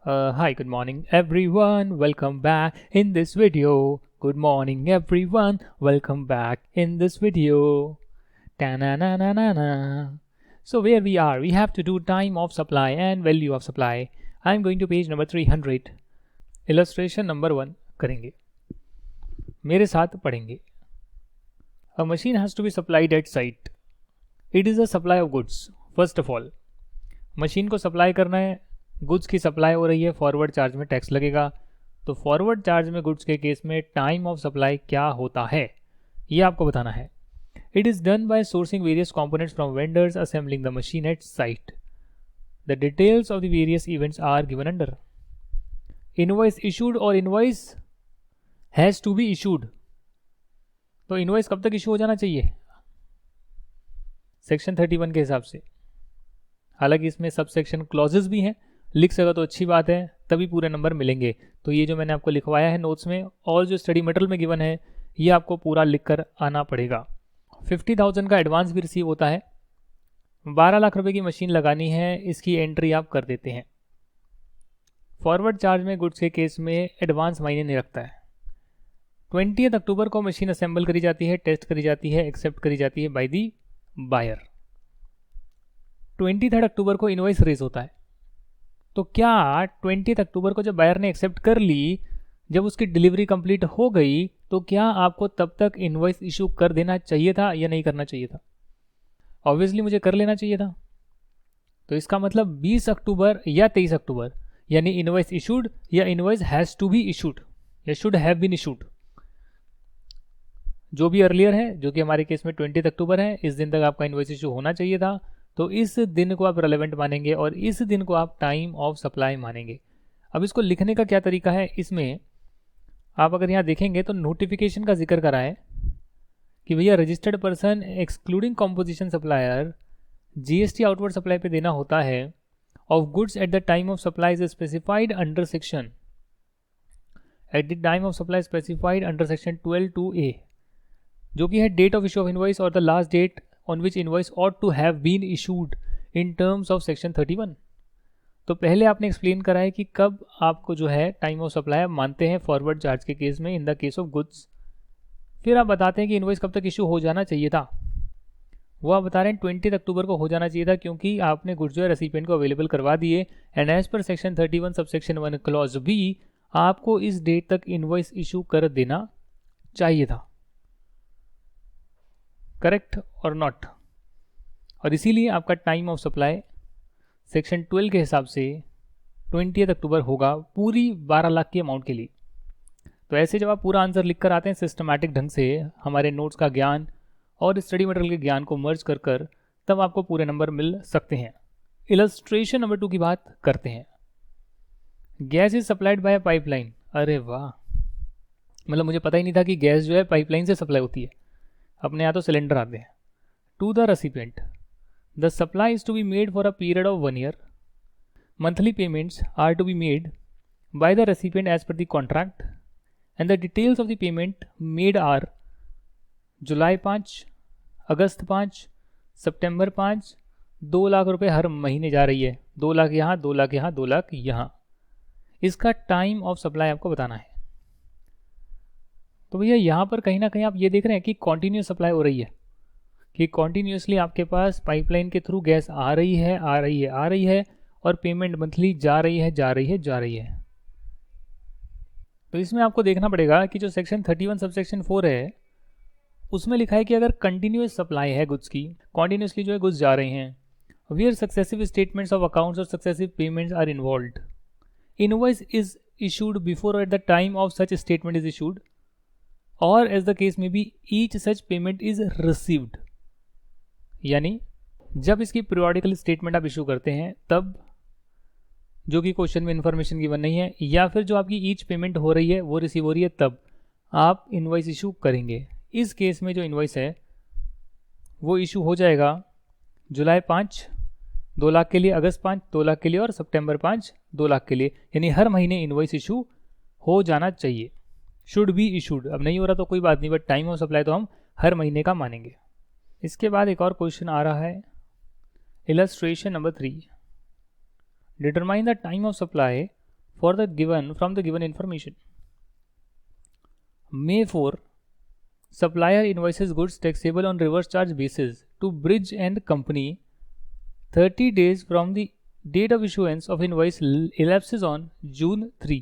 Hi, good morning everyone. Welcome back in this video. Good morning everyone. Welcome back in this video. Ta-na-na-na-na-na. So where we have to do time of supply and value of supply. I'm going to page number 300. Illustration number 1 करेंगे. मेरे साथ पढ़ेंगे. A machine has to be supplied at site. It is a supply of goods. First of all, machine को supply करना है, goods की supply हो रही है, फॉरवर्ड चार्ज में टैक्स लगेगा. तो फॉरवर्ड चार्ज में गुड्स के केस में टाइम ऑफ सप्लाई क्या होता है ये आपको बताना है. It is done by sourcing various components from vendors assembling the machine at site. The details of the various events are given under. Invoice issued और invoice has to be issued. तो invoice कब तक issue हो जाना चाहिए? Section 31 के हिसाब से. हालांकि इसमें सब सेक्शन क्लॉजेस भी हैं, लिख सका तो अच्छी बात है, तभी पूरे नंबर मिलेंगे. तो ये जो मैंने आपको लिखवाया है नोट्स में और जो स्टडी मटेरियल में गिवन है ये आपको पूरा लिख कर आना पड़ेगा. 50,000 का एडवांस भी रिसीव होता है. 12 लाख रुपए की मशीन लगानी है, इसकी एंट्री आप कर देते हैं. फॉरवर्ड चार्ज में गुड्स के केस में एडवांस मायने नहीं रखता है. 20 अक्टूबर को मशीन असेंबल करी जाती है, टेस्ट करी जाती है, एक्सेप्ट करी जाती है बाय दी बायर. 23 अक्टूबर को इनवॉइस रेज होता है. तो क्या 20 अक्टूबर को जब बायर ने एक्सेप्ट कर ली, जब उसकी डिलीवरी कंप्लीट हो गई, तो क्या आपको तब तक इनवॉइस इशू कर देना चाहिए था या नहीं करना चाहिए था? ऑब्वियसली मुझे कर लेना चाहिए था. तो इसका मतलब 20 अक्टूबर या 23 अक्टूबर यानी इनवॉइस इशूड या invoice has to be issued या शुड हैव बीन इशूड. जो भी अर्लियर है, जो कि हमारे केस में 20 अक्टूबर है, इस दिन तक आपका इनवॉइस इशू होना चाहिए था. तो इस दिन को आप रेलेवेंट मानेंगे और इस दिन को आप टाइम ऑफ सप्लाई मानेंगे. अब इसको लिखने का क्या तरीका है? इसमें आप अगर यहाँ देखेंगे तो नोटिफिकेशन का जिक्र करा है कि भैया registered person excluding composition supplier GST outward supply पे देना होता है of goods at the time of supply is specified under section at the time of supply specified under section 12(2)(a), जो कि है date of issue of invoice और the last date on which invoice ought to have been issued in terms of section 31. तो पहले आपने explain करा है कि कब आपको जो है टाइम ऑफ सप्लाई मानते हैं फॉरवर्ड चार्ज के केस में in the case of goods. फिर आप बताते हैं कि इनवॉइस कब तक इशू हो जाना चाहिए था. वो आप बता रहे हैं 20 अक्टूबर को हो जाना चाहिए था, क्योंकि आपने गुड्स जो है रेसिपिएंट को अवेलेबल करवा दिए and as per section 31 sub section 1 clause B आपको इस डेट तक इनवॉइस इशू कर देना चाहिए था. करेक्ट और नॉट? और इसीलिए आपका टाइम ऑफ सप्लाई सेक्शन 12 के हिसाब से 20 अक्टूबर होगा पूरी 12 लाख की अमाउंट के लिए. तो ऐसे जब आप पूरा आंसर लिख कर आते हैं सिस्टमैटिक ढंग से, हमारे नोट्स का ज्ञान और स्टडी मटेरियल के ज्ञान को मर्ज कर कर, तब आपको पूरे नंबर मिल सकते हैं. इलस्ट्रेशन नंबर 2 की बात करते हैं. Gas is supplied by pipeline. अरे वाह, मतलब मुझे पता ही नहीं था कि गैस जो है पाइपलाइन से सप्लाई होती है. अपने यहाँ तो सिलेंडर आते हैं. To the recipient the supply is to be made for a period of 1 year. Monthly payments are to be made by the recipient as per the contract and the details of the payment made are July 5, August 5, September 5. 2 lakh रुपए हर महीने जा रही है. 2 लाख यहाँ, 2 लाख यहाँ, 2 लाख यहाँ. इसका टाइम ऑफ सप्लाई आपको बताना है. तो भैया यहाँ पर कहीं ना कहीं आप ये देख रहे हैं कि कॉन्टीन्यूस सप्लाई हो रही है, कि कॉन्टीन्यूसली आपके पास पाइपलाइन के थ्रू गैस आ रही है, आ रही है, आ रही है, और पेमेंट मंथली जा रही है, जा रही है, जा रही है. तो इसमें आपको देखना पड़ेगा कि जो सेक्शन 31 सब सेक्शन 4 है उसमें लिखा है कि अगर कंटिन्यूस सप्लाई है गुड्स की, कॉन्टीन्यूसली जो है गुड्स जा रहे हैं, where successive statements of accounts और successive payments are involved, invoice is issued before at the time of such statement is issued और एज द केस में be each such payment is received. यानी जब इसकी periodical statement आप issue करते हैं तब, जो कि क्वेश्चन में इंफॉर्मेशन गिवन नहीं है, या फिर जो आपकी ईच पेमेंट हो रही है वो रिसीव हो रही है, तब आप इनवॉइस इशू करेंगे. इस केस में जो इनवॉइस है वो इशू हो जाएगा जुलाई 5 2 लाख के लिए, अगस्त 5 2 लाख के लिए और सितंबर 5 2 लाख के लिए. यानी हर महीने इनवॉइस इशू हो जाना चाहिए. Should be issued. अब नहीं हो रहा तो कोई बात नहीं, बट टाइम ऑफ सप्लाई तो हम हर महीने का मानेंगे. इसके बाद एक और क्वेश्चन आ रहा है, illustration number 3. Determine the time of supply for the given from the given information. May 4, supplier invoices goods taxable on reverse charge basis to Bridge and Company 30 days from the date of issuance of invoice elapses on June 3.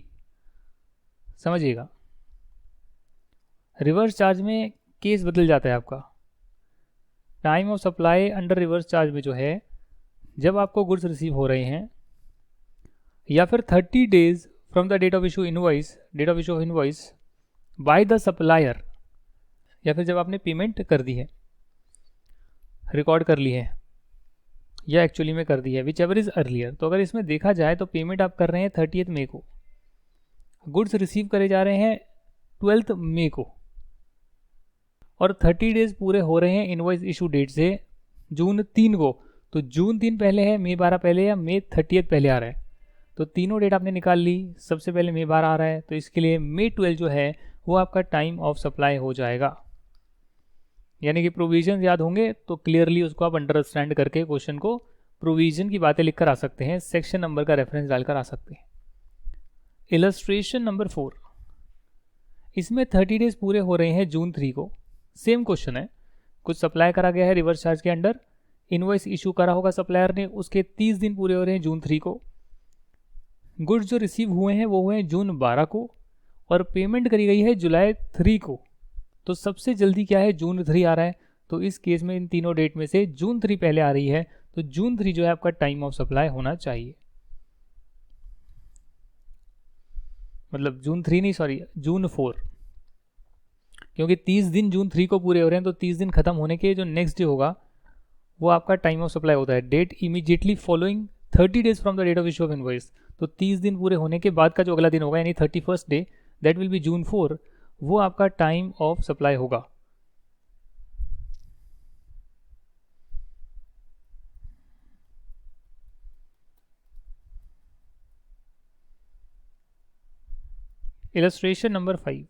समझिएगा, reverse charge में case बदल जाता है आपका. Time of supply under reverse charge में जो है, जब आपको गुड्स रिसीव हो रहे हैं या फिर 30 days from the date of issue of invoice by the supplier, या फिर जब आपने पेमेंट कर दी है, रिकॉर्ड कर ली है या एक्चुअली में कर दी है, विच एवर इज अर्लियर. तो अगर इसमें देखा जाए तो पेमेंट आप कर रहे हैं 30 मई को, गुड्स रिसीव करे जा रहे हैं 12 मई को, और 30 डेज पूरे हो रहे हैं इनवॉइस इशू डेट से जून 3 को. तो जून 3 पहले है, मई 12 पहले या मई 30 पहले आ रहा है. तो तीनों डेट आपने निकाल ली, सबसे पहले मई 12 आ रहा है, तो इसके लिए मई 12 जो है वो आपका टाइम ऑफ सप्लाई हो जाएगा. यानी कि प्रोविजन याद होंगे तो क्लियरली उसको आप अंडरस्टैंड करके क्वेश्चन को प्रोविजन की बातें लिखकर आ सकते हैं, सेक्शन नंबर का रेफरेंस डालकर आ सकते हैं. इलस्ट्रेशन नंबर 4, इसमें 30 डेज पूरे हो रहे हैं जून 3 को. सेम क्वेश्चन है, कुछ सप्लाई करा गया है रिवर्स चार्ज के अंडर, इनवॉइस इशू करा होगा सप्लायर ने, उसके 30 दिन पूरे हो रहे हैं जून 3 को. गुड्स जो रिसीव हुए हैं वो हुए हैं जून 12 को, और पेमेंट करी गई है जुलाई 3 को. तो सबसे जल्दी क्या है, जून 3 आ रहा है. तो इस केस में इन तीनों डेट में से जून 3 पहले आ रही है, तो जून 3 जो है आपका टाइम ऑफ सप्लाई होना चाहिए. मतलब जून 3 नहीं, सॉरी जून 4, क्योंकि 30 दिन जून 3 को पूरे हो रहे हैं, तो 30 दिन खत्म होने के जो नेक्स्ट डे होगा वो आपका टाइम ऑफ सप्लाई होता है. Date immediately following 30 days from the date of issue of invoice. तो 30 दिन पूरे होने के बाद का जो अगला दिन होगा, यानी 31st day, that will be June 4, वो आपका टाइम ऑफ सप्लाई होगा. Illustration number 5.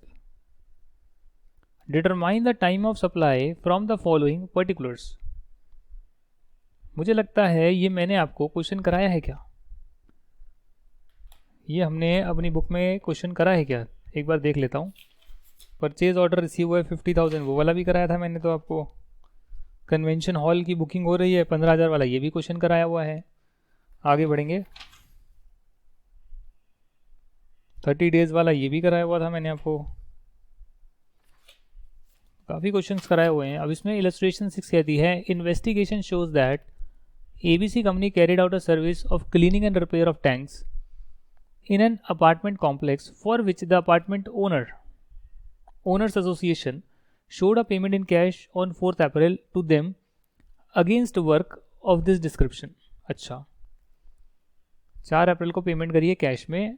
Determine the time of supply from the following particulars. मुझे लगता है ये मैंने आपको क्वेश्चन कराया है क्या, ये हमने अपनी बुक में क्वेश्चन करा है क्या, एक बार देख लेता हूँ. परचेज ऑर्डर रिसीव हुआ है 50,000, वो वाला भी कराया था मैंने तो आपको. कन्वेंशन हॉल की बुकिंग हो रही है 15,000 वाला, ये भी क्वेश्चन कराया हुआ है. आगे बढ़ेंगे, 30 डेज वाला ये भी कराया हुआ था मैंने आपको. काफ़ी क्वेश्चंस कराए हुए हैं. अब इसमें इलस्ट्रेशन 6 कहती है, investigation shows that ABC company carried out a service of cleaning and repair of tanks in an apartment complex for which the apartment owners association showed a payment in cash on 4th April to them against work of this description. अच्छा, 4 अप्रैल को payment करिए cash में.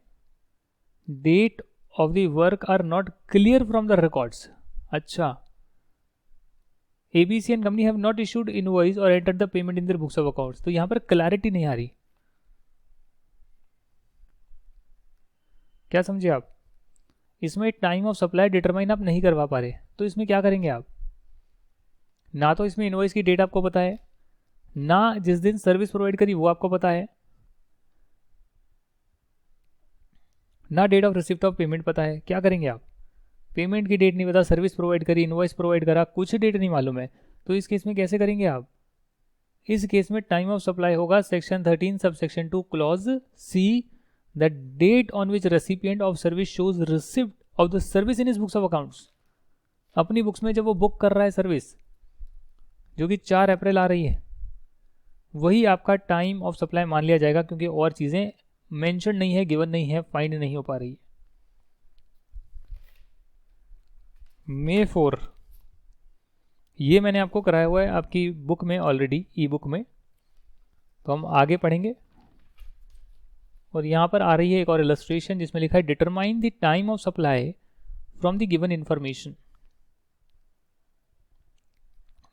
Date of the work are not clear from the records. अच्छा, ABC and company have not issued invoice और entered the payment in their books of accounts. तो यहाँ पर clarity नहीं आ रही. क्या समझे आप, इसमें टाइम ऑफ सप्लाई डिटरमाइन आप नहीं करवा पा रहे. तो इसमें क्या करेंगे आप, ना तो इसमें इनवॉइस की डेट आपको पता है, ना जिस दिन सर्विस प्रोवाइड करी वो आपको पता है, ना date of receipt of payment पता है. क्या करेंगे आप, पेमेंट की डेट नहीं पता, सर्विस प्रोवाइड करी, इनवॉइस प्रोवाइड करा, कुछ डेट नहीं मालूम है. तो इस केस में कैसे करेंगे आप, इस केस में टाइम ऑफ सप्लाई होगा section 13 sub section 2 clause C, the date on which recipient of service shows receipt of the service in his books of accounts. अपनी बुक्स में जब वो बुक कर रहा है सर्विस, जो कि 4 अप्रैल आ रही है, वही आपका टाइम ऑफ सप्लाई मान लिया जाएगा, क्योंकि और चीज़ें मेंशन नहीं है, गिवन नहीं है, फाइंड नहीं हो पा रही है. May 4 ये मैंने आपको कराया हुआ है आपकी बुक में ऑलरेडी, ई बुक में. तो हम आगे पढ़ेंगे, और यहाँ पर आ रही है एक और इलस्ट्रेशन जिसमें लिखा है, determine the time of supply from the given information.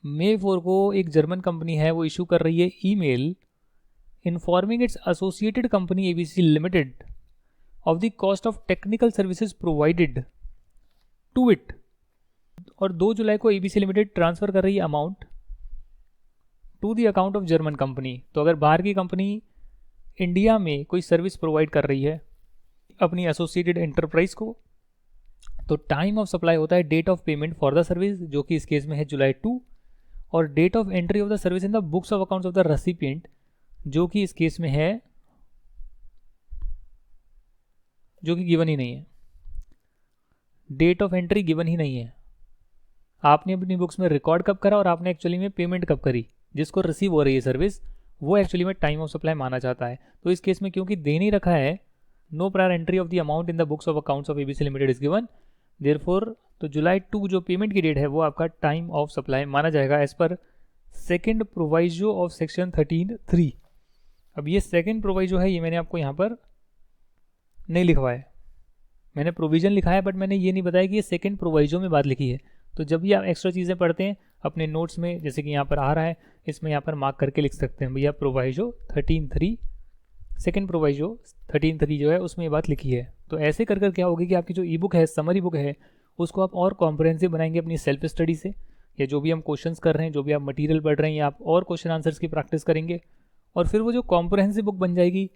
May 4 को एक जर्मन कंपनी है वो इशू कर रही है email informing its associated company ABC limited of the cost of technical services provided to it. और 2 जुलाई को ABC लिमिटेड ट्रांसफर कर रही है amount to the account of German company. तो अगर बाहर की कंपनी इंडिया में कोई सर्विस प्रोवाइड कर रही है अपनी एसोसिएटेड एंटरप्राइज को। तो टाइम ऑफ सप्लाई होता है date of payment for the service, जो कि इस केस में है जुलाई 2, और date of entry of the service in the books of accounts of the recipient, जो कि इस केस में है, जो कि गिवन ही नहीं है। डेट ऑफ एंट्री गिवन ही नहीं है। आपने अपनी बुक्स में रिकॉर्ड कब करा और आपने एक्चुअली में पेमेंट कब करी, जिसको रिसीव हो रही है सर्विस, वो एक्चुअली में टाइम ऑफ सप्लाई माना जाता है। तो इस केस में क्योंकि दे नहीं रखा है, no prior entry of the amount in the books of accounts of ABC limited is given, therefore तो जुलाई 2 जो पेमेंट की डेट है वो आपका टाइम ऑफ सप्लाई माना जाएगा as per second proviso of section 13(3). अब ये सेकेंड प्रोवाइजो है, ये मैंने आपको यहाँ पर नहीं लिखवाया है, मैंने प्रोविजन लिखा है, बट मैंने ये नहीं बताया कि ये सेकेंड प्रोवाइजो में बात लिखी है। तो जब भी आप एक्स्ट्रा चीज़ें पढ़ते हैं अपने नोट्स में, जैसे कि यहाँ पर आ रहा है, इसमें यहाँ पर मार्क करके लिख सकते हैं भैया प्रोवाइजो 13(3), सेकेंड प्रोवाइजो 13(3) जो है उसमें ये बात लिखी है। तो ऐसे कर कर क्या होगी कि आपकी जो ई बुक है, समरी बुक है, उसको आप और कॉम्प्रहेंसिव बनाएंगे अपनी सेल्फ स्टडी से, या जो भी हम क्वेश्चंस कर रहे हैं, जो भी आप मटेरियल पढ़ रहे हैं, या आप और क्वेश्चन आंसर्स की प्रैक्टिस करेंगे, और फिर वो जो कॉम्प्रहेंसिव बुक बन जाएगी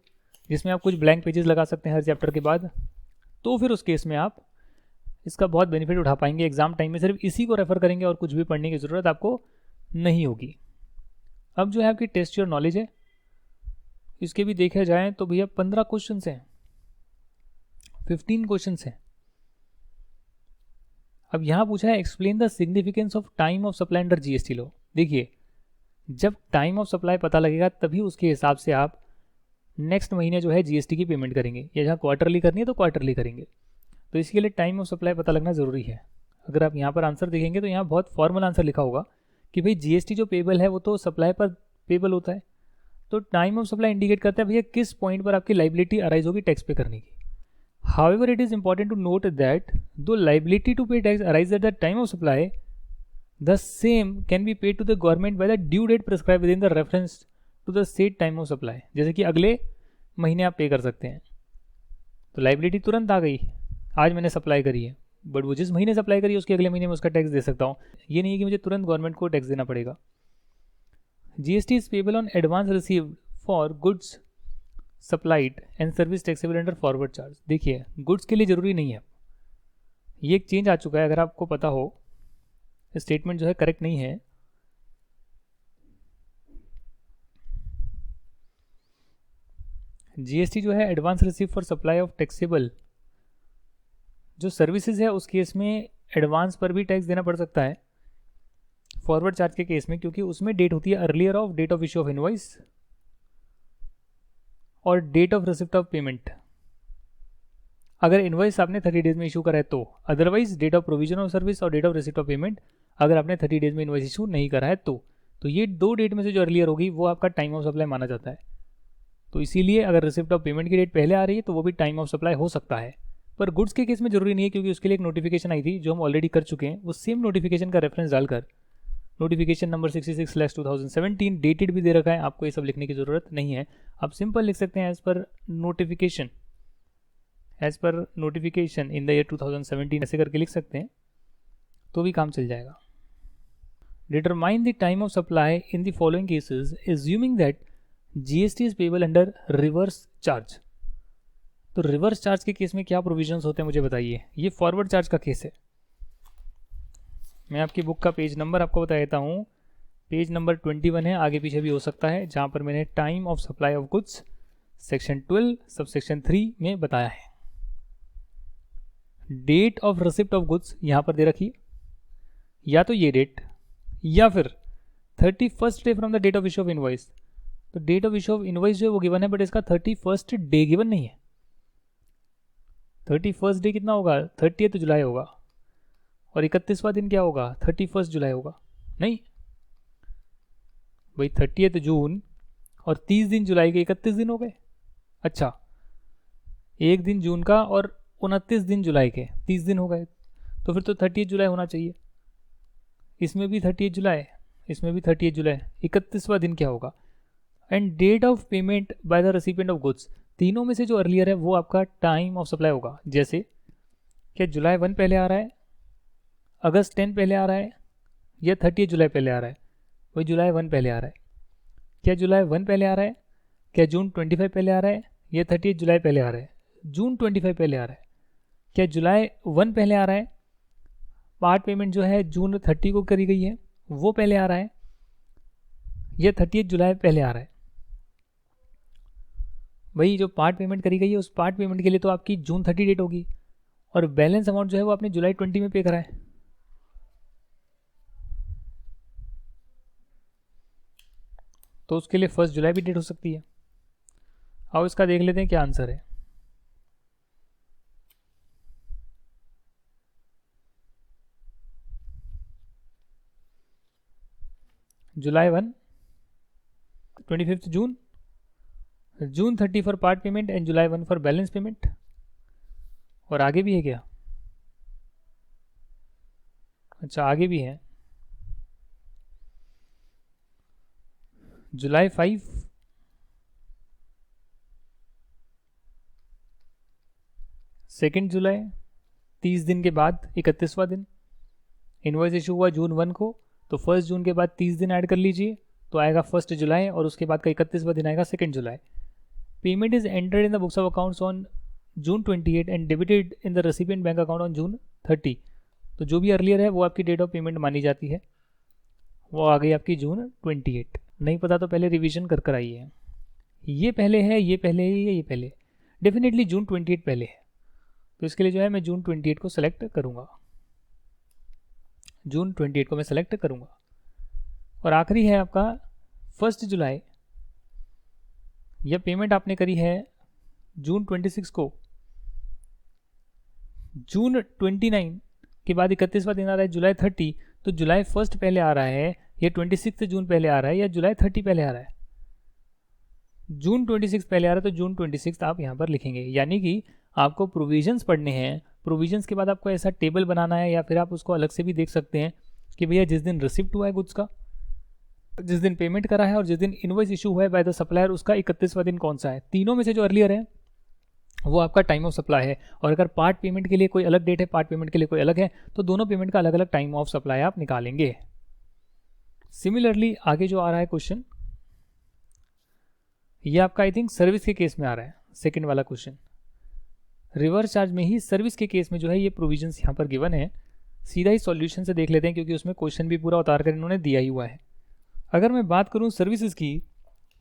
जिसमें आप कुछ ब्लैंक पेजेस लगा सकते हैं हर चैप्टर के बाद, तो फिर उस केस में आप इसका बहुत बेनिफिट उठा पाएंगे। एग्जाम टाइम में सिर्फ इसी को रेफर करेंगे और कुछ भी पढ़ने की ज़रूरत आपको नहीं होगी। अब जो है आपकी टेस्ट योर नॉलेज है, इसके भी देखा जाए तो भैया 15 क्वेश्चन हैं, 15 क्वेश्चन हैं। अब यहाँ पूछा है explain the significance of time of supply under GST law. देखिए, जब टाइम ऑफ सप्लाई पता लगेगा तभी उसके हिसाब से आप नेक्स्ट महीने जो है जीएसटी की पेमेंट करेंगे, या जहाँ क्वार्टरली करनी है तो क्वार्टरली करेंगे। तो इसके लिए टाइम ऑफ सप्लाई पता लगना ज़रूरी है। अगर आप यहाँ पर आंसर देखेंगे तो यहाँ बहुत फॉर्मल आंसर लिखा होगा कि भाई जीएसटी जो पेबल है वो तो सप्लाई पर पेबल होता है। तो टाइम ऑफ सप्लाई इंडिकेट करता है भैया किस पॉइंट पर आपकी लाइबिलिटी अराइज होगी टैक्स पे करने की। However it is important to note that though liability to pay tax arise at the time of supply, the same can be paid to the government by the due date prescribe within the reference to the set time of supply. जैसे कि अगले महीने आप पे कर सकते हैं। तो लाइबिलिटी तुरंत आ गई, आज मैंने सप्लाई करी है, बट वो जिस महीने सप्लाई करी है उसके अगले महीने में उसका टैक्स दे सकता हूँ। ये नहीं है कि मुझे तुरंत गवर्नमेंट को टैक्स देना पड़ेगा। GST is payable on advance received for goods supplied and service taxable under forward charge. देखिए, गुड्स के लिए ज़रूरी नहीं है, ये एक चेंज आ चुका है। अगर आपको पता हो, स्टेटमेंट जो है करेक्ट नहीं है। जीएसटी जो है advance receive for supply of taxable जो सर्विसेज है उस केस में एडवांस पर भी टैक्स देना पड़ सकता है फॉरवर्ड चार्ज के केस में, क्योंकि उसमें डेट होती है earlier of date of issue of invoice और date of receipt of payment. अगर इनवॉइस आपने 30 डेज में इशू करा है तो, otherwise date of provision of service और date of receipt of payment अगर आपने 30 डेज में इनवॉइस इशू नहीं करा है तो ये दो डेट में से जो अर्लियर होगी वो आपका टाइम ऑफ सप्लाई माना जाता है। तो इसीलिए अगर रिसिप्ट ऑफ पेमेंट की डेट पहले आ रही है तो वो भी टाइम ऑफ सप्लाई हो सकता है। पर गुड्स के केस में जरूरी नहीं है, क्योंकि उसके लिए एक नोटिफिकेशन आई थी जो हम ऑलरेडी कर चुके हैं। वो सेम नोटिफिकेशन का रेफरेंस डालकर, नोटिफिकेशन नंबर 66/2017 डेटेड भी दे रखा है, आपको ये सब लिखने की ज़रूरत नहीं है। आप सिंपल लिख सकते हैं as per notification in the year 2017 ऐसे करके लिख सकते हैं, तो भी काम चल जाएगा। Determine the time of supply in the following cases assuming that GST is payable under reverse charge. तो रिवर्स चार्ज के केस में क्या प्रोविजंस होते हैं मुझे बताइए। ये फॉरवर्ड चार्ज का केस है। मैं आपकी बुक का पेज नंबर आपको बता देता हूँ। पेज नंबर 21 है, आगे पीछे भी हो सकता है, जहाँ पर मैंने time of supply of goods section 12 subsection 3 में बताया है। Date of receipt of goods यहाँ पर दे रखी, या तो ये डेट या फिर 31st day from the date of issue of invoice. तो date of issue of invoice जो है वो गिवन है, बट इसका 31st डे गिवन नहीं है। 31st डे कितना होगा? 30th जुलाई होगा। और 31वां दिन क्या होगा? 31st जुलाई होगा। नहीं भाई, 30th जून और 30 दिन जुलाई के 31 दिन हो गए। अच्छा, एक दिन जून का और 29 दिन जुलाई के 30 दिन हो गए, तो फिर तो 30 जुलाई होना चाहिए। इसमें भी 30 जुलाई, इसमें भी 30 जुलाई। 31वां दिन क्या होगा? And date of payment by the recipient of goods, तीनों में से जो अर्लियर है वो आपका टाइम ऑफ सप्लाई होगा। जैसे क्या जुलाई 1 पहले आ रहा है, अगस्त 10 पहले आ रहा है, या 30 जुलाई पहले आ रहा है? वही जुलाई 1 पहले आ रहा है। क्या जुलाई 1 पहले आ रहा है? क्या जून 25 पहले आ रहा है, या 30 जुलाई पहले आ रहा है? जून 25 पहले आ रहा है, क्या जुलाई 1 पहले आ रहा है, पार्ट पेमेंट जो है जून 30 को करी गई है वो पहले आ रहा है, या 30 जुलाई पहले आ रहा है। भाई जो पार्ट पेमेंट करी गई है उस पार्ट पेमेंट के लिए तो आपकी जून 30 डेट होगी, और बैलेंस अमाउंट जो है वो आपने जुलाई 20 में पे करा है। तो उसके लिए 1 जुलाई भी डेट हो सकती है। आओ इसका देख लेते हैं क्या आंसर है। जुलाई 1, 25 जून, जून 30 for part payment and July 1 for balance payment. और आगे भी है क्या? अच्छा आगे भी है, जुलाई 5, सेकेंड जुलाई, 30 दिन के बाद 31वां दिन। इनवॉइस इशू हुआ जून 1 को, तो 1 जून के बाद 30 दिन ऐड कर लीजिए तो आएगा 1 जुलाई, और उसके बाद का 31वां दिन आएगा 2 जुलाई। Payment is entered in the books of accounts on June 28 and debited in the recipient bank account on June 30। तो जो भी अर्लियर है वो आपकी डेट ऑफ पेमेंट मानी जाती है, वो आ गई आपकी जून 28। नहीं पता तो पहले रिवीजन कर आइए, ये पहले है, ये पहले है, ये पहले। डेफिनेटली जून 28 पहले है, तो इसके लिए जो है मैं जून 28 को सेलेक्ट करूँगा, जून 28 को मैं सेलेक्ट करूँगा। और आखिरी है आपका 1 जुलाई, यह पेमेंट आपने करी है जून 26 को, जून 29 के बाद 31वां दिन आ रहा है जुलाई 30, तो जुलाई 1 पहले आ रहा है, या 26 जून पहले आ रहा है, या जुलाई 30 पहले आ रहा है। जून 26 पहले आ रहा है तो जून 26 आप यहाँ पर लिखेंगे, यानी कि आपको प्रोविजंस पढ़ने हैं। प्रोविजंस के बाद आपको ऐसा टेबल बनाना है, या फिर आप उसको अलग से भी देख सकते हैं कि भैया जिस दिन रिसिप्ट हुआ है गुड्स का, जिस दिन पेमेंट करा है, और जिस दिन इनवॉइस इशू हुआ है बाय द सप्लायर, उसका 31वां दिन कौन सा है। तीनों में से जो अर्लियर है वो आपका टाइम ऑफ सप्लाई है। और अगर पार्ट पेमेंट के लिए कोई अलग डेट है, पार्ट पेमेंट के लिए कोई अलग है, तो दोनों पेमेंट का अलग अलग टाइम ऑफ सप्लाई आप निकालेंगे। सिमिलरली आगे जो आ रहा है क्वेश्चन, ये आपका आई थिंक सर्विस के केस में आ रहा है, सेकंड वाला क्वेश्चन। रिवर्स चार्ज में ही सर्विस के केस में जो है ये प्रोविजंस यहाँ पर गिवन है। सीधा ही सॉल्यूशन से देख लेते हैं, क्योंकि उसमें क्वेश्चन भी पूरा उतार कर इन्होंने दिया ही हुआ है। अगर मैं बात करूँ सर्विसेज की,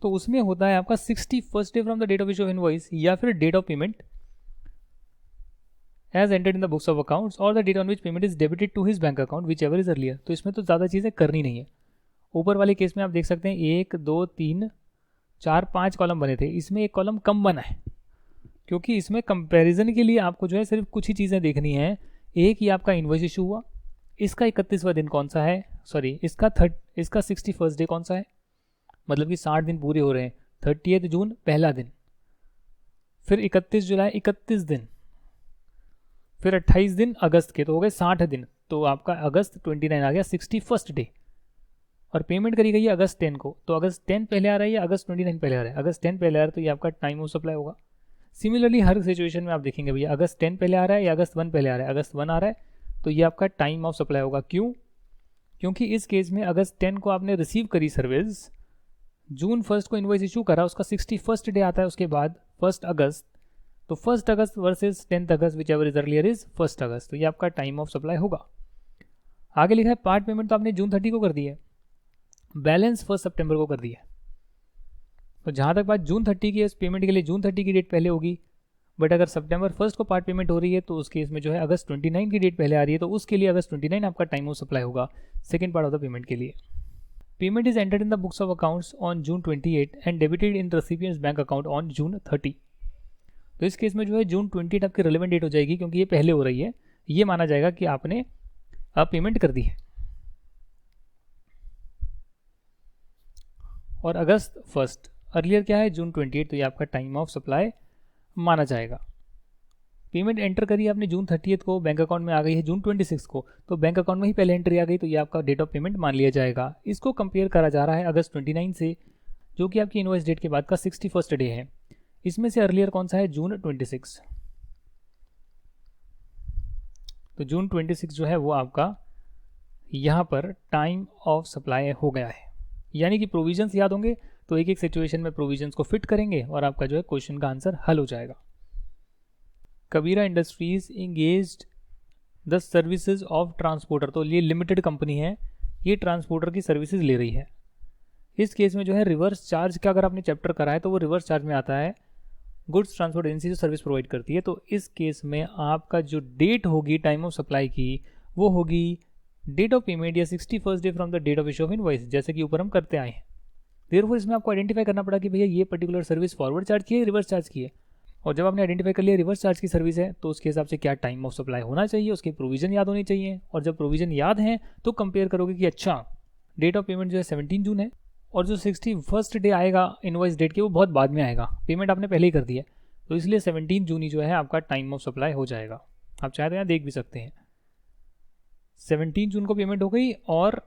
तो उसमें होता है आपका 61st day from the date of issue of invoice, या फिर date of payment as entered in the books of accounts, और the date on which payment is debited to his bank account whichever is earlier. तो इसमें तो ज़्यादा चीज़ें करनी नहीं है। ऊपर वाले केस में आप देख सकते हैं 1 2 3 4 5 कॉलम बने थे, इसमें एक कॉलम कम बना है, क्योंकि इसमें कंपैरिजन के लिए आपको जो है सिर्फ कुछ ही चीज़ें देखनी है। एक ही आपका इनवॉइस इशू हुआ, इसका 31वां दिन कौन सा है, सॉरी इसका 61st डे कौन सा है, मतलब कि 60 दिन पूरे हो रहे हैं। 30 जून पहला दिन, फिर 31 जुलाई 31 दिन, फिर 28 दिन अगस्त के, तो हो गए 60 दिन। तो आपका अगस्त 29 आ गया 61st डे, और पेमेंट करी गई है अगस्त 10 को, तो अगस्त 10 पहले आ रहा है या अगस्त 29 पहले आ रहा है। अगस्त 10 पहले आ रहा है तो ये आपका टाइम ऑफ सप्लाई होगा। सिमिलरली हर सिचुएशन में आप देखेंगे भैया अगस्त 10 पहले आ रहा है या अगस्त 1 पहले आ रहा है। अगस्त 1 आ रहा है तो ये आपका टाइम ऑफ सप्लाई होगा। क्यों? क्योंकि इस केस में अगस्त 10 को आपने रिसीव करी सर्विस, जून 1 को इनवॉइस इशू करा, उसका 61st डे आता है उसके बाद 1 अगस्त, तो 1 August versus 10 August whichever is earlier is 1 August, तो ये आपका टाइम ऑफ सप्लाई होगा। आगे लिखा है पार्ट पेमेंट तो आपने जून 30 को कर दी है, बैलेंस 1 सितंबर को कर दिया है। तो जहाँ तक बात जून 30 की है, इस पेमेंट के लिए जून 30 की डेट पहले होगी, बट अगर सितंबर 1 को पार्ट पेमेंट हो रही है तो उस केस में जो है अगस्त 29 की डेट पहले आ रही है, तो उसके लिए अगस्त 29 आपका टाइम ऑफ सप्लाई होगा second part of the payment के लिए। Payment is entered in the books of accounts on June 28 and debited in recipients bank account on June 30। तो इस केस में जो है जून 28 आपकी रिलेवेंट डेट हो जाएगी, क्योंकि ये पहले हो रही है, ये माना जाएगा कि आपने अब पेमेंट कर दी है। और अगस्त 1 अर्लियर क्या है जून 28, तो ये आपका टाइम ऑफ सप्लाई माना जाएगा। पेमेंट एंटर करी आपने जून 30 को, बैंक अकाउंट में आ गई है जून 26 को, तो बैंक अकाउंट में ही पहले एंट्री आ गई, तो ये आपका डेट ऑफ पेमेंट मान लिया जाएगा। इसको कंपेयर करा जा रहा है अगस्त 29 से, जो कि आपकी इनवॉइस डेट के बाद का 61st डे है। इसमें से अर्लियर कौन सा है? जून 26। तो जून 26 जो है वो आपका यहाँ पर टाइम ऑफ सप्लाई हो गया है। यानी कि प्रोविजंस याद होंगे तो एक एक सिचुएशन में प्रोविजंस को फिट करेंगे और आपका जो है क्वेश्चन का आंसर हल हो जाएगा। Kabira industries engaged the services of transporter, तो ये लिमिटेड कंपनी है, ये ट्रांसपोर्टर की सर्विसेज ले रही है। इस केस में जो है रिवर्स चार्ज का अगर आपने चैप्टर करा है तो वो रिवर्स चार्ज में आता है, गुड्स ट्रांसपोर्ट एजेंसी जो सर्विस प्रोवाइड करती है। तो इस केस में आपका जो डेट होगी टाइम ऑफ सप्लाई की वो होगी डेट ऑफ पेमेंट या 61st day from the date of issue of invoice, जैसे कि ऊपर हम करते आए हैं। देयरफॉर इसमें आपको आइडेंटिफाई करना पड़ा कि भैया ये पर्टिकुलर सर्विस फॉरवर्ड चार्ज की है, रिवर्स चार्ज की है। और जब आपने आइडेंटिफाई कर लिया रिवर्स चार्ज की सर्विस है तो उसके हिसाब से क्या टाइम ऑफ सप्लाई होना चाहिए, उसके प्रोविजन याद होनी चाहिए। और जब प्रोविजन याद है तो कंपेयर करोगे कि अच्छा डेट ऑफ पेमेंट जो है 17 जून है और जो 61st डे आएगा इनवॉइस डेट के वो बहुत बाद में आएगा, पेमेंट आपने पहले ही कर दी है, तो इसलिए 17 जून ही जो है आपका टाइम ऑफ सप्लाई हो जाएगा। आप चाहे तो यहाँ देख भी सकते हैं 17 जून को पेमेंट हो गई और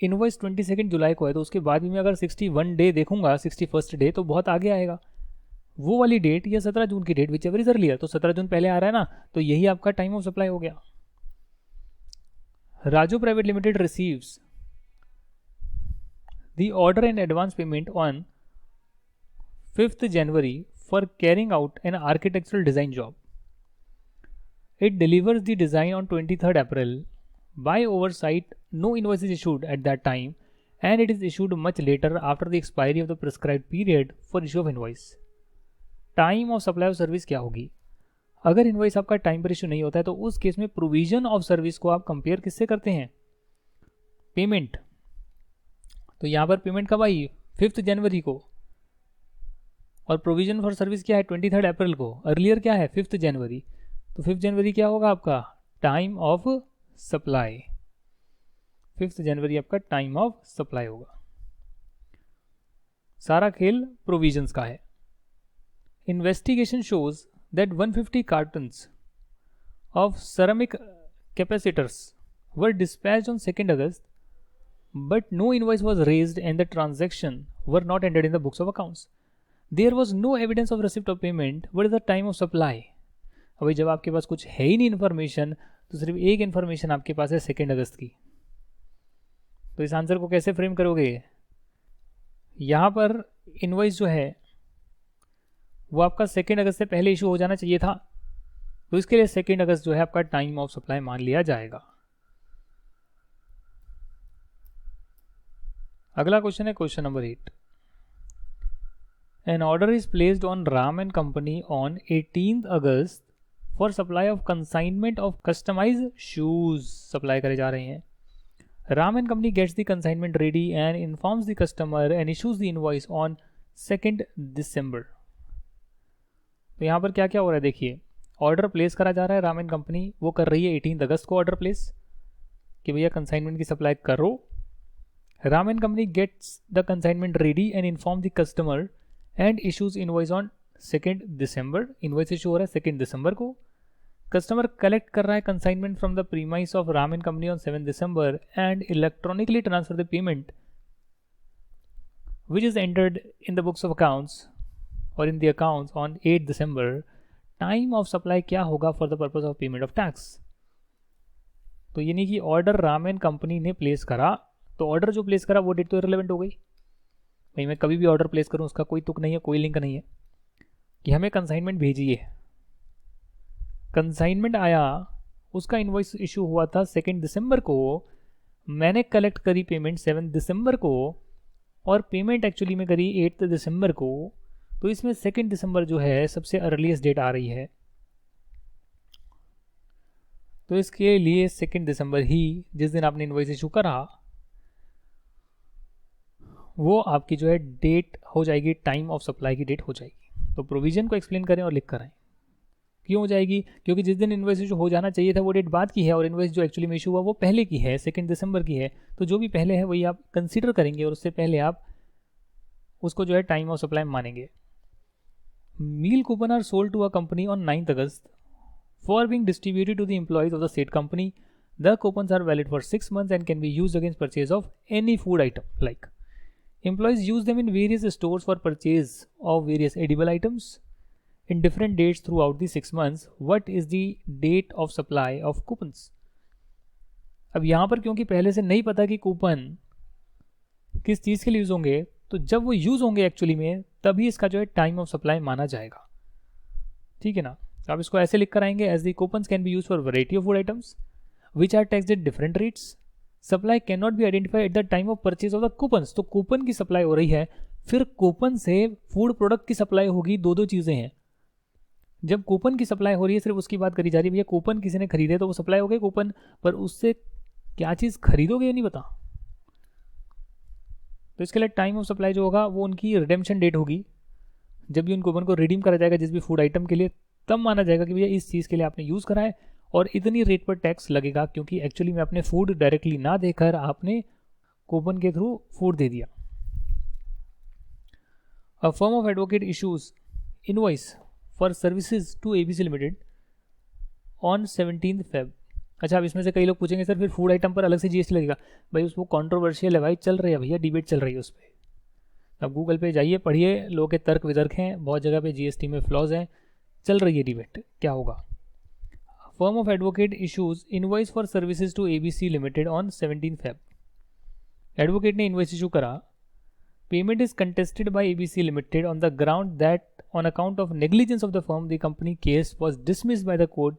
इनवॉइस 22 जुलाई को है, तो उसके बाद भी मैं अगर 61 डे देखूंगा 61st डे तो बहुत आगे आएगा। वो वाली डेट या 17 जून की date whichever is earlier, तो 17 जून पहले आ रहा है ना, तो यही आपका टाइम ऑफ सप्लाई हो गया। Raju private limited receives the order and advance payment on 5th January for carrying out an architectural design job. It delivers the design on 23rd April. By oversight, no invoice is issued at that time and it is issued much later after the expiry of the prescribed period for issue of invoice. Time of supply of service क्या होगी? अगर invoice आपका time पर issue नहीं होता है तो उस केस में प्रोविजन ऑफ सर्विस को आप कंपेयर किससे करते हैं? पेमेंट। तो यहाँ पर पेमेंट कब आई? 5th जनवरी को, और प्रोविजन फॉर सर्विस क्या है? 23rd अप्रैल को। अर्लियर क्या है? 5th जनवरी। तो 5th जनवरी क्या होगा आपका? Time of supply. 5th जनवरी आपका टाइम ऑफ सप्लाई होगा। सारा खेल प्रोविजंस का है। Investigation shows that 150 cottons of ceramic capacitors were dispatched on 2nd August, but no invoice was raised and the transaction were not entered in the books of accounts. There was no evidence of receipt of payment. What is the time of supply? अभी जब आपके पास कुछ है ही नहीं information तो सिर्फ एक information आपके पास है 2nd अगस्त की, तो इस आंसर को कैसे फ्रेम करोगे? यहाँ पर इनवॉइस जो है वो आपका 2nd अगस्त से पहले इशू हो जाना चाहिए था, तो इसके लिए 2nd अगस्त जो है आपका टाइम ऑफ सप्लाई मान लिया जाएगा। अगला क्वेश्चन है question number 8। An order is placed on Ram and Company on 18th August for supply of consignment of customized shoes supply करे जा रहे हैं। Ram and Company gets the consignment ready and informs the customer and issues the invoice on 2nd December। तो यहाँ पर क्या क्या हो रहा है देखिए, ऑर्डर प्लेस करा जा रहा है, राम एंड कंपनी वो कर रही है 18 अगस्त को ऑर्डर प्लेस कि भैया कंसाइनमेंट की सप्लाई करो। Ram and company gets the consignment ready and inform the customer and issues invoice on 2nd December। Invoice issue हो रहा है 2nd December को। कस्टमर कलेक्ट कर रहा है consignment from the premise of Ram and company on 7th December and electronically transfer the payment which is entered in the books of accounts और in the accounts on 8th December। Time of supply क्या होगा for the purpose of payment of tax? तो यानी कि order Ram and company ने place करा, तो order जो प्लेस करा वो डेट तो इररिलेवेंट हो गई भाई। मैं कभी भी ऑर्डर प्लेस करूं उसका कोई तुक नहीं है, कोई लिंक नहीं है कि हमें कंसाइनमेंट भेजिए। कंसाइनमेंट आया, उसका इनवॉइस इशू हुआ था 2nd December को, मैंने कलेक्ट करी पेमेंट 7th December को और पेमेंट एक्चुअली में करी 8th December को, तो इसमें 2nd December जो है सबसे अर्लीस्ट डेट आ रही है। तो इसके लिए 2nd December ही जिस दिन आपने इनवॉइस इशू करा वो आपकी जो है डेट हो जाएगी, टाइम ऑफ सप्लाई की डेट हो जाएगी। तो प्रोविजन को एक्सप्लेन करें और लिख कर आएँ। क्यों हो जाएगी? क्योंकि जिस दिन इनवॉइस इशू हो जाना चाहिए था वो डेट बाद की है और इनवॉइस जो एक्चुअली में इशू हुआ वो पहले की है, 2nd December की है। तो जो भी पहले है वही आप कंसीडर करेंगे और उससे पहले आप उसको जो है टाइम ऑफ सप्लाई मानेंगे। Meal coupon are sold to a company on 9th August for being distributed to the employees of the set company. The coupons are valid for 6 months and can be used against purchase of any food item like. Employees use them in various stores for purchase of various edible items in different dates throughout the 6 months. What is the date of supply of coupons? अब यहाँ पर क्योंकि पहले से नहीं पता कि coupon किस चीज़ के लिए यूज़ होंगे, तो जब वो यूज़ होंगे एक्चुअली में तभी इसका जो है टाइम ऑफ सप्लाई माना जाएगा। ठीक है ना? तो आप इसको ऐसे लिख कर आएंगे, as the coupons can be use for variety of food items which are taxed at different rates, supply can not be identified at the time of purchase of the coupons. तो कूपन की supply हो रही है, फिर coupon से food product की supply होगी, दो चीज़ें हैं। जब कूपन की सप्लाई हो रही है सिर्फ उसकी बात करी जा रही है, भैया कूपन किसी ने खरीदे तो वो सप्लाई हो गई कूपन, पर उससे क्या चीज़ खरीदोगे ये नहीं पता। तो इसके लिए टाइम ऑफ सप्लाई जो होगा वो उनकी रिडेम्पशन डेट होगी, जब भी उन कूपन को रिडीम करा जाएगा जिस भी फूड आइटम के लिए, तब माना जाएगा कि भैया इस चीज़ के लिए आपने यूज़ करा है और इतनी रेट पर टैक्स लगेगा, क्योंकि एक्चुअली में आपने फूड डायरेक्टली ना देकर आपने कूपन के थ्रू फूड दे दिया। A firm of advocate issues invoice for services to ABC limited on 17 Feb। अच्छा, अब इसमें से कई लोग पूछेंगे सर फिर फूड आइटम पर अलग से जीएसटी लगेगा। भाई उसको कंट्रोवर्शियल है भाई, चल रही है भैया, डिबेट चल रही है उस पर। अब गूगल पे जाइए, पढ़िए, लोगों के तर्क वितर्क हैं, बहुत जगह पे जीएसटी में फ्लॉज हैं, चल रही है डिबेट, क्या होगा। Firm of advocate issues invoice for services to ABC limited on 17 Feb। Advocate ने इनवॉइस इशू करा, payment is contested by ABC limited on the ground that on account of negligence of the firm the company case was dismissed by the court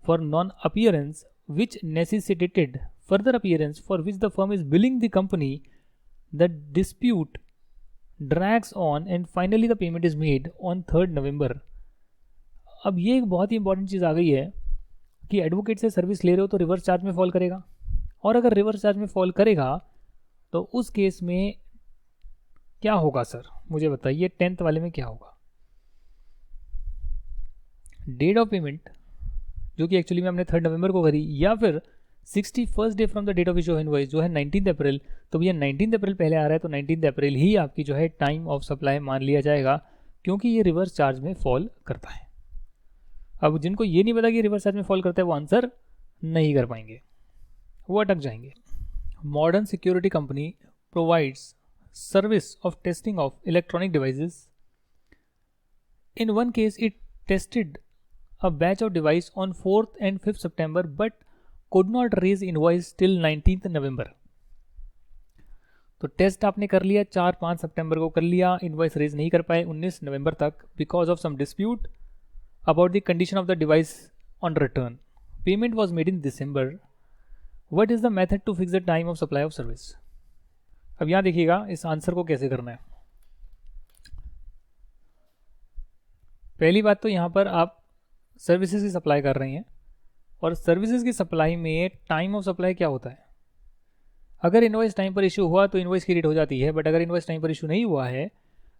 for non appearance which necessitated further appearance for which the firm is billing the company. The dispute drags on and finally the payment is made on 3rd November। अब ये एक बहुत ही important चीज़ आ गई है कि advocate से service ले रहे हो तो रिवर्स चार्ज में फॉल करेगा, और अगर रिवर्स चार्ज में फॉल करेगा तो उस केस में क्या होगा सर, मुझे बताइए 10th वाले में क्या होगा। डेट ऑफ पेमेंट जो कि एक्चुअली में हमने 3rd नवंबर को करी, या फिर 61st day from the date of issue of invoice जो है 19 अप्रैल। तो भैया 19 अप्रैल पहले आ रहा है, तो 19 अप्रैल ही आपकी जो है टाइम ऑफ सप्लाई मान लिया जाएगा, क्योंकि ये रिवर्स चार्ज में फॉल करता है। अब जिनको ये नहीं पता कि रिवर्स चार्ज में फॉल करता है वो आंसर नहीं कर पाएंगे, वो अटक जाएंगे। Modern security company provides service of testing of electronic devices. In one case it tested a batch of device on 4th and 5th September but could not raise invoice till 19th November। तो test आपने कर लिया 4-5 सितंबर को कर लिया, invoice raise नहीं कर पाए 19 नवंबर तक because of some dispute about the condition of the device on return. Payment was made in दिसंबर। What is the method to fix the time of supply of service. अब यहाँ देखिएगा इस आंसर को कैसे करना है। पहली बात तो यहाँ पर आप सर्विसेज की सप्लाई कर रही हैं, और सर्विसेज की सप्लाई में टाइम ऑफ सप्लाई क्या होता है। अगर इनवॉइस टाइम पर इशू हुआ तो इनवॉइस की डेट हो जाती है, बट अगर इनवॉइस टाइम पर इशू नहीं हुआ है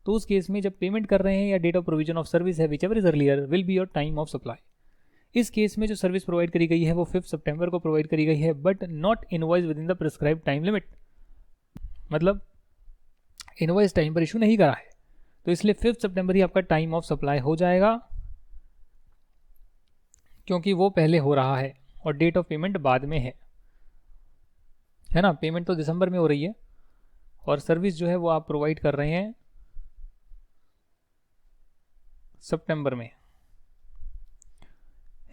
तो उस केस में जब पेमेंट कर रहे हैं या date of provision of service है whichever is earlier will be your time of supply. इस केस में जो सर्विस प्रोवाइड करी गई है वो 5 सितंबर को प्रोवाइड करी गई है, but not invoice with in the prescribe time limit. मतलब इनवॉइस टाइम पर इशू नहीं करा है, तो इसलिए 5 सितंबर ही आपका टाइम ऑफ सप्लाई हो जाएगा, क्योंकि वो पहले हो रहा है और डेट ऑफ पेमेंट बाद में है ना। पेमेंट तो दिसंबर में हो रही है और सर्विस जो है वो आप प्रोवाइड कर रहे हैं सितंबर में।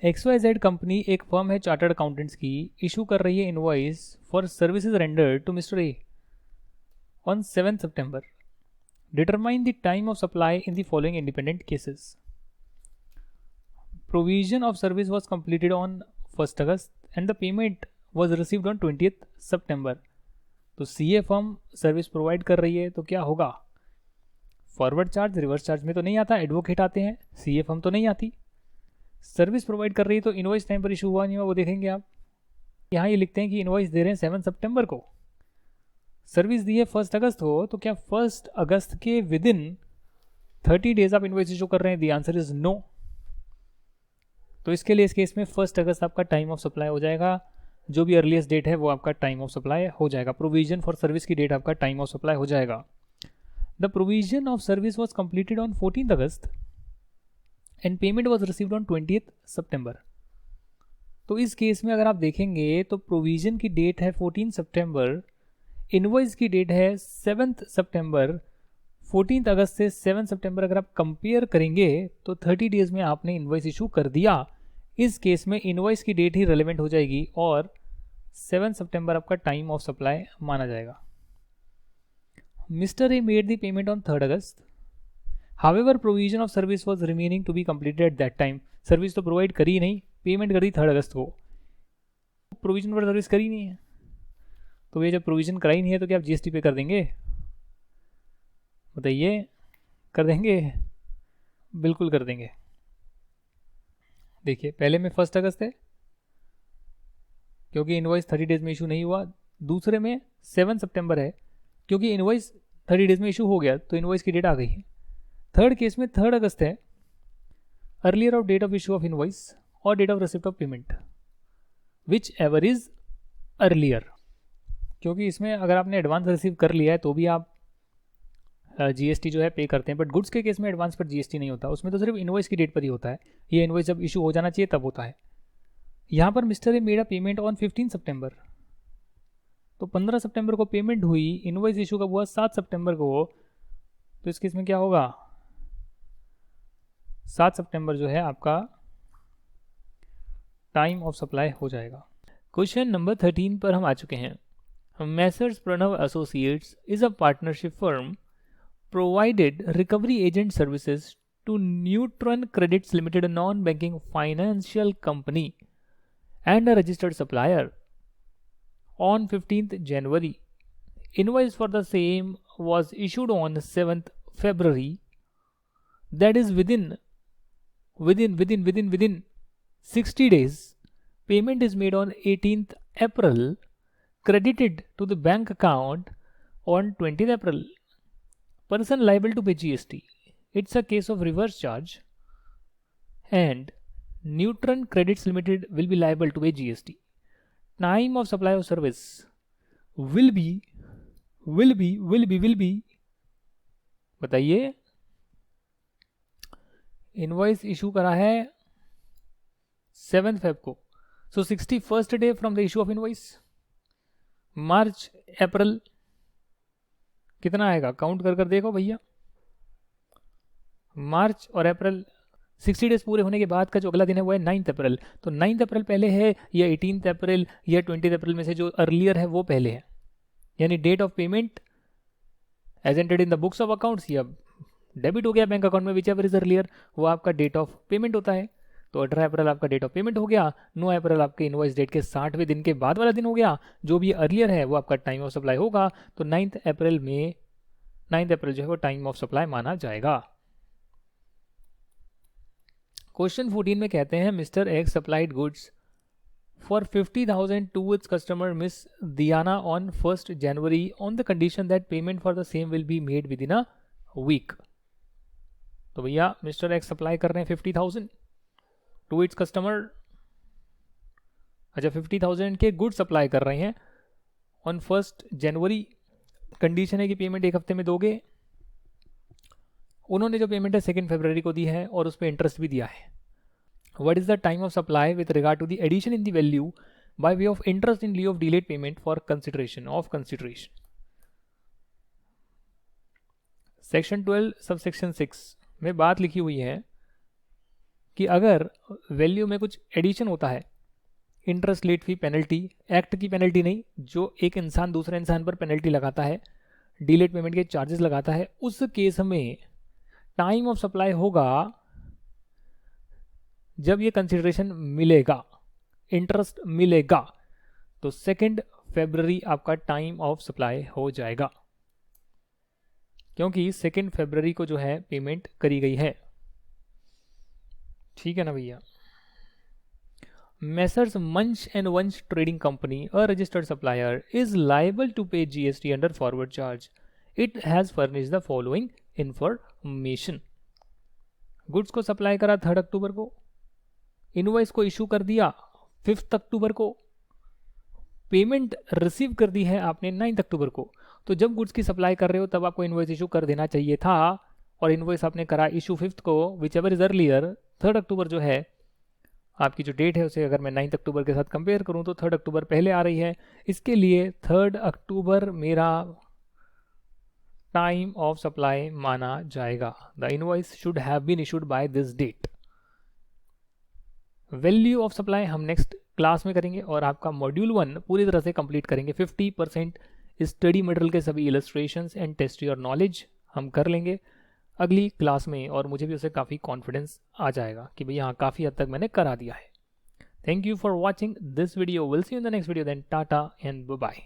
XYZ कंपनी एक फर्म है चार्टर्ड अकाउंटेंट्स की, इशू कर रही है invoice for services rendered to mister A on 7 सितंबर। Determine the time of supply in the following independent cases. Provision of service was completed on 1st August and the payment was received on 20th September। तो CA firm service provide कर रही है तो क्या होगा, forward charge reverse charge में तो नहीं आता, एडवोकेट आते हैं, CA फर्म तो नहीं आती। सर्विस प्रोवाइड कर रही है तो इनवॉइस टाइम पर इशू हुआ नहीं हुआ वो देखेंगे आप। यहाँ ये लिखते हैं कि इनवॉइस दे रहे हैं 7 सितंबर को, सर्विस दी है 1 अगस्त को, तो क्या 1 अगस्त के विद इन 30 डेज आप इनवॉइस इशू कर रहे हैं। The answer is no. तो इसके लिए इस केस में 1 अगस्त आपका टाइम ऑफ सप्लाई हो जाएगा, जो भी अर्लीस्ट डेट है वो आपका टाइम ऑफ सप्लाई हो जाएगा। प्रोविजन फॉर सर्विस की डेट आपका टाइम ऑफ सप्लाई हो जाएगा। The provision of service was completed on 14 August and payment was received on 20th सितंबर। तो इस केस में अगर आप देखेंगे तो प्रोविजन की डेट है 14 सितंबर, इनवॉइस की डेट है 7 सितंबर। 14 अगस्त से 7 सितंबर अगर आप कंपेयर करेंगे तो 30 डेज में आपने इनवॉइस इशू कर दिया। इस केस में इनवॉइस की डेट ही रेलेवेंट हो जाएगी और 7 सितंबर आपका टाइम ऑफ सप्लाई माना जाएगा। Mister A made the payment on 3rd August. However provision of service was remaining to be completed at that time, service तो प्रोवाइड करी नहीं, पेमेंट करी 3 अगस्त को, प्रोविजन पर सर्विस करी नहीं है, तो ये जब प्रोविजन कराई नहीं है तो क्या आप जीएसटी पे कर देंगे? बताइए, कर देंगे? बिल्कुल कर देंगे। देखिए पहले में 1 अगस्त है क्योंकि इनवॉइस 30 डेज में इशू नहीं हुआ, दूसरे में 7 सितंबर है क्योंकि इनवॉइस 30 डेज में इशू हो गया तो इनवॉइस की डेट आ गई है। थर्ड केस में 3 अगस्त है, earlier of date of issue of invoice और date of receipt of payment, whichever is earlier, क्योंकि इसमें अगर आपने एडवांस रिसीव कर लिया है तो भी आप जीएसटी जो है पे करते हैं, बट गुड्स के केस में एडवांस पर जीएसटी नहीं होता, उसमें तो सिर्फ इनवॉइस की डेट पर ही होता है। ये इनवॉइस जब इशू हो जाना चाहिए तब होता है। यहाँ पर mister A made a payment on 15 सितंबर, तो 15 सितंबर को पेमेंट हुई, इनवॉइस इशू कब हुआ? 7 सितंबर को, तो इस केस में क्या होगा? 7 सितंबर जो है आपका टाइम ऑफ सप्लाई हो जाएगा। क्वेश्चन नंबर 13 पर हम आ चुके हैं। Messrs Pranav associates is a partnership firm provided recovery agent services to Neutron Credits Limited, a non-banking financial company and a registered supplier. On 15th January, invoice for the same was issued on 7th February. That is within 60 days. Payment is made on 18th April, credited to the bank account on 20th April. Person liable to pay GST. It's a case of reverse charge, and Neutron Credits Limited will be liable to pay GST. Time of supply of service will be बताइए, invoice issue करा है 7 Feb को, so 61st day from the issue of invoice. मार्च अप्रैल कितना आएगा? Count कर देखो भैया, मार्च और अप्रैल 60 डेज पूरे होने के बाद का जो अगला दिन है वो है 9 अप्रैल। तो 9 अप्रैल पहले है या 18 अप्रैल या 20 अप्रैल में से जो अर्लियर है वो पहले है, यानी date of payment as entered in the books of accounts या डेबिट हो गया बैंक अकाउंट में, विच एवर इज अर्लियर, वो आपका डेट ऑफ पेमेंट होता है। तो 18 अप्रैल आपका डेट ऑफ पेमेंट हो गया, 9 अप्रैल आपके इनवॉइस डेट के 60वें दिन के बाद वाला दिन हो गया, जो भी अर्लियर है वो आपका टाइम ऑफ सप्लाई होगा। तो 9 अप्रैल जो है वो टाइम ऑफ सप्लाई माना जाएगा। क्वेश्चन 14 में कहते हैं mister X supplied goods for 50,000 to its customer miss Diana on 1st January on the condition that payment for the same will be made within a week. तो भैया mister x supply कर रहे हैं 50,000 to its customer, अच्छा 50,000 के good supply कर रहे हैं ऑन 1st January, कंडीशन है कि पेमेंट 1 हफ्ते में दोगे। उन्होंने जो पेमेंट है 2 फरवरी को दी है और उस पर इंटरेस्ट भी दिया है। What is the time of supply with regard to the addition in the value by way of interest in lieu of delayed payment for consideration. Section 12 subsection 6 में बात लिखी हुई है कि अगर वैल्यू में कुछ एडिशन होता है, interest, late fee, penalty, act की पेनल्टी नहीं, जो एक इंसान दूसरे इंसान पर पेनल्टी लगाता है, डिलेड पेमेंट के चार्जेस लगाता है, उस केस में टाइम ऑफ सप्लाई होगा जब ये कंसिडरेशन मिलेगा, इंटरेस्ट मिलेगा, तो 2 फरवरी आपका टाइम ऑफ सप्लाई हो जाएगा, क्योंकि 2 फरवरी को जो है पेमेंट करी गई है। ठीक है ना भैया। Messrs. Munch and Wunch Trading Company, a registered supplier, is liable to pay GST under forward charge. It has furnished the following information. Goods को सप्लाई करा 3 अक्टूबर को, इनवॉइस को इशू कर दिया 5 अक्टूबर को, पेमेंट रिसीव कर दी है आपने 9 अक्टूबर को। तो जब गुड्स की सप्लाई कर रहे हो तब आपको इनवॉइस इशू कर देना चाहिए था, और इनवॉइस आपने करा इशू 5 को, विच एवर इज अर्लियर। 3 अक्टूबर जो है आपकी जो डेट है उसे अगर मैं 9 अक्टूबर के साथ कंपेयर करूं तो 3 अक्टूबर पहले आ रही है, इसके लिए 3 अक्टूबर मेरा टाइम ऑफ सप्लाई माना जाएगा। The invoice should have been issued by this date. Value of supply हम नेक्स्ट क्लास में करेंगे और आपका मॉड्यूल 1 पूरी तरह से कंप्लीट करेंगे। 50% स्टडी मटेरियल के सभी illustrations and test your knowledge हम कर लेंगे। अगली क्लास में, और मुझे भी उससे काफ़ी कॉन्फिडेंस आ जाएगा कि भई हाँ काफ़ी हद तक मैंने करा दिया है। Thank you for watching this video, will see you in the next video, then tata and bye bye.